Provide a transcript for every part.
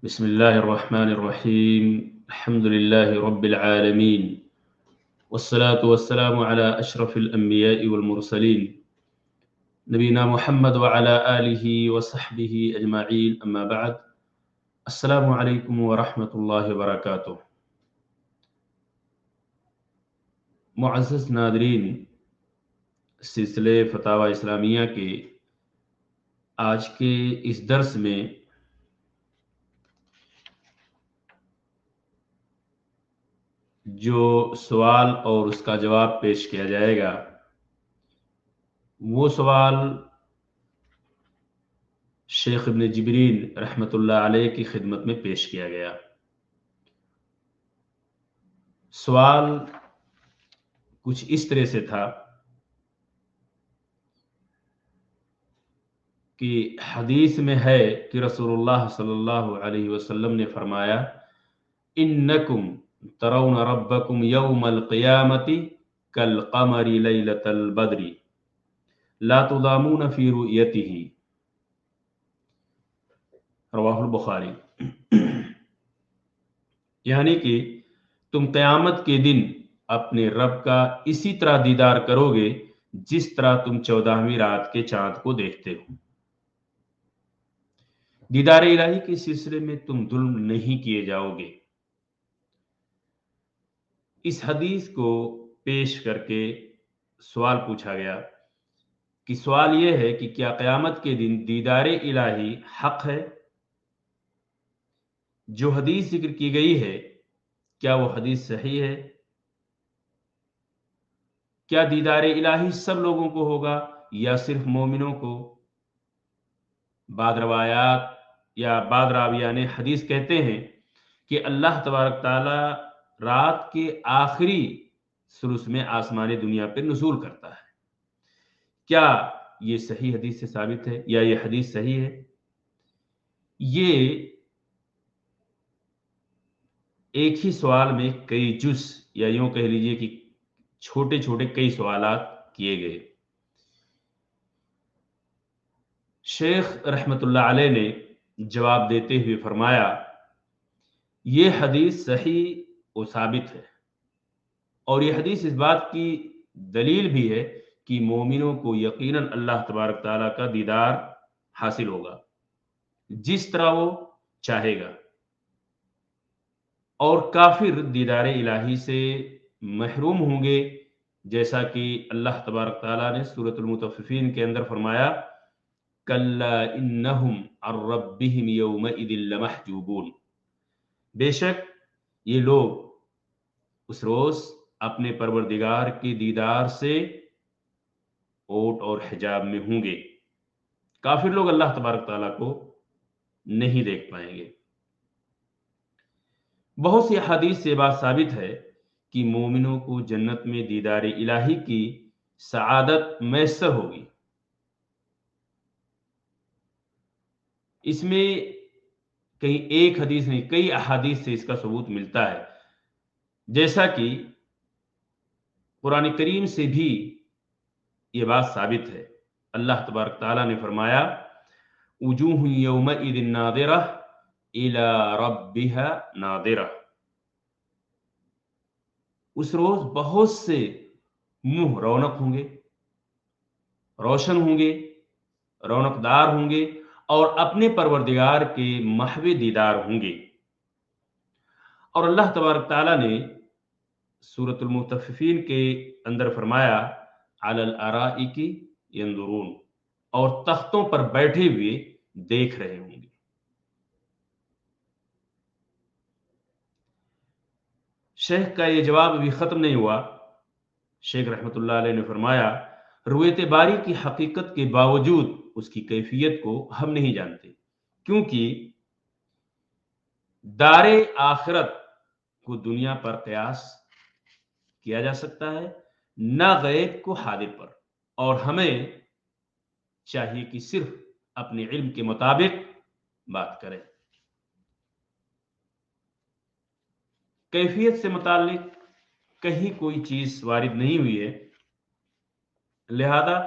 بسم الله الرحمن الرحيم. الحمد لله رب العالمين، والصلاة والسلام على أشرف الأنبياء والمرسلين، نبينا محمد وعلى آله وصحبه أجمعين، أما بعد. السلام عليكم ورحمة الله وبركاته. معزز ناظرین، سلسلے فتاوی اسلامیہ کے آج کے اس درس میں جو سوال اور اس کا جواب پیش کیا جائے گا، وہ سوال شیخ ابن جبرین رحمۃ اللہ علیہ کی خدمت میں پیش کیا گیا۔ سوال کچھ اس طرح سے تھا کہ حدیث میں ہے کہ رسول اللہ صلی اللہ علیہ وسلم نے فرمایا، انکم ترون ربکم یوم القیامت کالقمر لیلۃ البدر لا تضامون فی رؤیتہ، رواہ البخاری۔ یعنی کہ تم قیامت کے دن اپنے رب کا اسی طرح دیدار کرو گے جس طرح تم 14ویں رات کے چاند کو دیکھتے ہو۔ دیدار الہی کے سلسلے میں تم ظلم نہیں کیے جاؤ گے۔ اس حدیث کو پیش کر کے سوال پوچھا گیا کہ سوال یہ ہے کہ کیا قیامت کے دن دیدار الہی حق ہے؟ جو حدیث ذکر کی گئی ہے کیا وہ حدیث صحیح ہے؟ کیا دیدار الہی سب لوگوں کو ہوگا یا صرف مومنوں کو؟ بعض روایات یا بعض راویان حدیث کہتے ہیں کہ اللہ تبارک تعالی رات کے آخری ثلث میں آسمان دنیا پر نزول کرتا ہے۔ کیا یہ صحیح حدیث سے ثابت ہے یا یہ حدیث صحیح ہے؟ یہ ایک ہی سوال میں کئی جز یا یوں کہہ لیجئے کہ چھوٹے چھوٹے کئی سوالات کیے گئے۔ شیخ رحمت اللہ علیہ نے جواب دیتے ہوئے فرمایا، یہ حدیث صحیح و ثابت ہے، اور یہ حدیث اس بات کی دلیل بھی ہے کہ مومنوں کو یقیناً اللہ تبارک تعالیٰ کا دیدار حاصل ہوگا جس طرح وہ چاہے گا، اور کافر دیدار الہی سے محروم ہوں گے، جیسا کہ اللہ تبارک تعالیٰ نے سورۃ المطففین کے اندر فرمایا، کلا انہم عن ربہم یومئذ لمحجوبون، بے شک یہ لوگ اس روز اپنے پروردگار کے دیدار سے اوٹ اور حجاب میں ہوں گے۔ کافر لوگ اللہ تبارک تعالیٰ کو نہیں دیکھ پائیں گے۔ بہت سی احادیث سے بات ثابت ہے کہ مومنوں کو جنت میں دیدار الہی کی سعادت میسر ہوگی۔ اس میں کہیں ایک حدیث نہیں، کئی احادیث سے اس کا ثبوت ملتا ہے، جیسا کہ قرآن کریم سے بھی یہ بات ثابت ہے۔ اللہ تبارک تعالیٰ نے فرمایا، وجوہ یومئذ ناظرہ الی ربہا ناظرہ، اس روز بہت سے منہ رونق ہوں گے، روشن ہوں گے، رونق دار ہوں گے، اور اپنے پروردگار کے محو دیدار ہوں گے۔ اور اللہ تبارک تعالیٰ نے سورۃ المطففین کے اندر فرمایا، علی الارائک ینظرون، اور تختوں پر بیٹھے ہوئے دیکھ رہے ہوں گے۔ شیخ کا یہ جواب ابھی ختم نہیں ہوا۔ شیخ رحمت اللہ علیہ نے فرمایا، رؤیت باری کی حقیقت کے باوجود اس کی کیفیت کو ہم نہیں جانتے، کیونکہ دار آخرت کو دنیا پر قیاس کیا جا سکتا ہے، نہ غیب کو حاضر پر، اور ہمیں چاہیے کہ صرف اپنے علم کے مطابق بات کریں۔ کیفیت سے متعلق کہیں کوئی چیز وارد نہیں ہوئی ہے، لہذا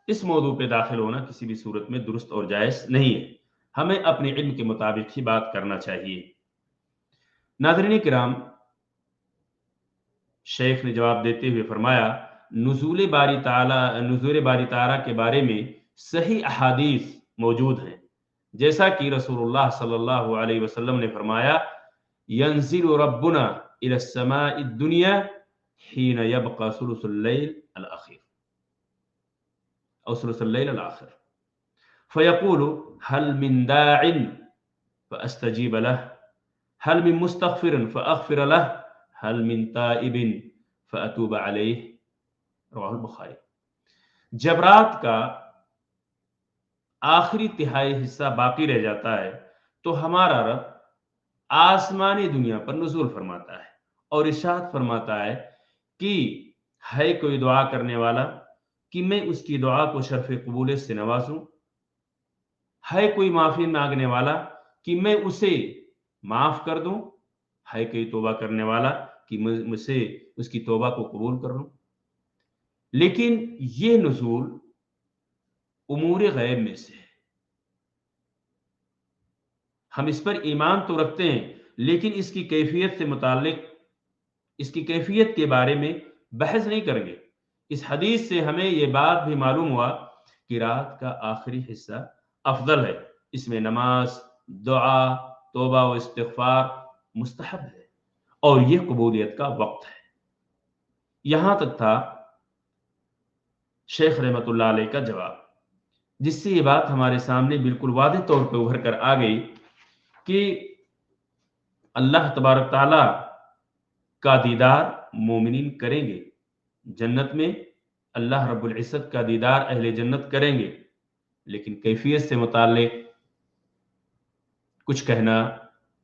اس موضوع پہ داخل ہونا کسی بھی صورت میں درست اور جائز نہیں ہے۔ ہمیں اپنے علم کے مطابق ہی بات کرنا چاہیے۔ ناظرین کرام، شیخ نے جواب دیتے ہوئے فرمایا نزول باری تعالیٰ کے بارے میں صحیح احادیث موجود ہیں، جیسا کہ رسول اللہ صلی اللہ علیہ وسلم نے فرمایا ینزل ربنا الى السماء الدنیا حين يبقى ثلث الليل الأخير أو ثلث الليل الآخر فيقول هل من داع فأستجيب له هل من مستغفر فأغفر له هل من تائب فأتوب عليه رواه البخاری۔ جب رات کا آخری تہائی حصہ باقی رہ جاتا ہے تو ہمارا رب آسمانی دنیا پر نزول فرماتا ہے اور ارشاد فرماتا ہے کہ ہے کوئی دعا کرنے والا کہ میں اس کی دعا کو شرف قبولیت سے نوازوں، ہے کوئی معافی مانگنے والا کہ میں اسے معاف کر دوں، ہے کوئی توبہ کرنے والا کہ مجھ سے اس کی توبہ کو قبول کر لوں۔ لیکن یہ نزول امور غیب میں سے ہے، ہم اس پر ایمان تو رکھتے ہیں لیکن اس کی کیفیت سے متعلق اس کی کیفیت کے بارے میں بحث نہیں کریں گے۔ اس حدیث سے ہمیں یہ بات بھی معلوم ہوا کہ رات کا آخری حصہ افضل ہے، اس میں نماز، دعا، توبہ و استغفار مستحب ہے اور یہ قبولیت کا وقت ہے۔ یہاں تک تھا شیخ رحمت اللہ علیہ کا جواب، جس سے یہ بات ہمارے سامنے بالکل واضح طور پہ ابھر کر آ گئی کہ اللہ تبارک تعالیٰ کا دیدار مومنین کریں گے، جنت میں اللہ رب العزت کا دیدار اہل جنت کریں گے، لیکن کیفیت سے متعلق کچھ کہنا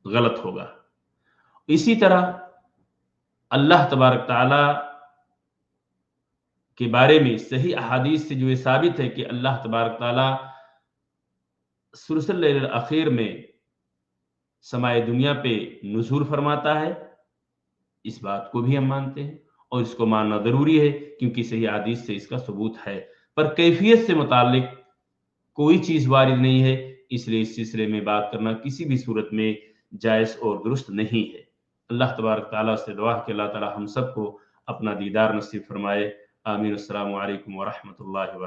غلط ہوگا۔ اسی طرح اللہ تبارک تعالیٰ کے بارے میں صحیح احادیث سے جو یہ ثابت ہے کہ اللہ تبارک تعالیٰ ثلث اللیل الاخیر میں سمائے دنیا پہ نزول فرماتا ہے، اس بات کو بھی ہم مانتے ہیں اور اس کو ماننا ضروری ہے کیونکہ صحیح حدیث سے اس کا ثبوت ہے، پر کیفیت سے متعلق کوئی چیز وارد نہیں ہے، اس لیے اس سلسلے میں بات کرنا کسی بھی صورت میں جائز اور درست نہیں ہے۔ اللہ تبارک تعالیٰ سے دعا ہے کہ اللہ تعالیٰ ہم سب کو اپنا دیدار نصیب فرمائے۔ آمین۔ السلام علیکم ورحمۃ اللہ وبرکاتہ۔